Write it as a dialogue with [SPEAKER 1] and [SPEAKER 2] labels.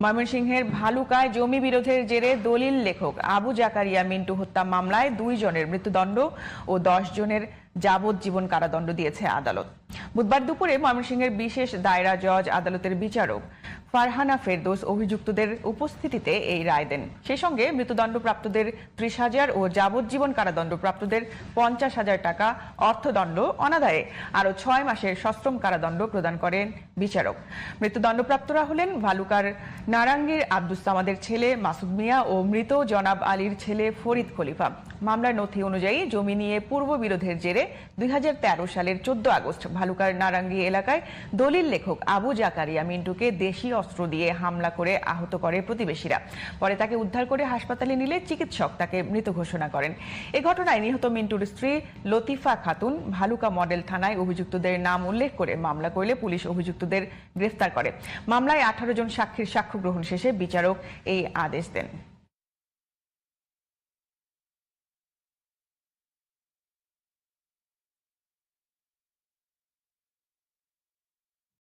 [SPEAKER 1] ময়মনসিংহের ভালুকায় জমি বিরোধের জেরে দলিল লেখক আবু জাকারিয়া মিন্টু হত্যা মামলায় 2 জনের মৃত্যুদণ্ড ও 10 জনের যাবজ্জীবন কারাদণ্ড দিয়েছে আদালত। বুধবার দুপুরে ময়মনসিংহের বিশেষ দায়রা জজ আদালতের বিচারক ফারহানা ফেরদৌস অভিযুক্তদের উপস্থিতিতে এই রায় দেন। সেই সঙ্গে মৃত্যুদণ্ডপ্রাপ্তদের 30,000 ও যাবজ্জীবন কারাদণ্ডপ্রাপ্তদের 50,000 টাকা অর্থদণ্ড, অনাদায়ে আরও 6 মাসের সশ্রম কারাদণ্ড প্রদান করেন বিচারক। মৃত্যুদণ্ডপ্রাপ্তরা হলেন ভালুকার নারাঙ্গীর আব্দুস সামাদের ছেলে মাসুদ মিয়া ও মৃত জনাব আলীর ছেলে ফরিদ খলিফা। মামলার নথি অনুযায়ী জমি নিয়ে পূর্ব বিরোধের জেরে 2013 সালের 14 আগস্ট ভালুকার নারাঙ্গী এলাকায় দলিল লেখক আবু জাকারিয়া মিন্টুকে দেশীয় অস্ত্র দিয়ে হামলা করে আহত করে প্রতিবেশীরা। পরে তাকে উদ্ধার করে হাসপাতালে নিলে চিকিৎসক তাকে মৃত ঘোষণা করেন। এ ঘটনায় নিহত মিন্টুর স্ত্রী লতিফা খাতুন ভালুকা মডেল থানায় অভিযুক্তদের নাম উল্লেখ করে মামলা করলে পুলিশ অভিযুক্তদের গ্রেফতার করে। মামলায় 18 জন সাক্ষীর সাক্ষ্য গ্রহণ শেষে বিচারক এই আদেশ দেন।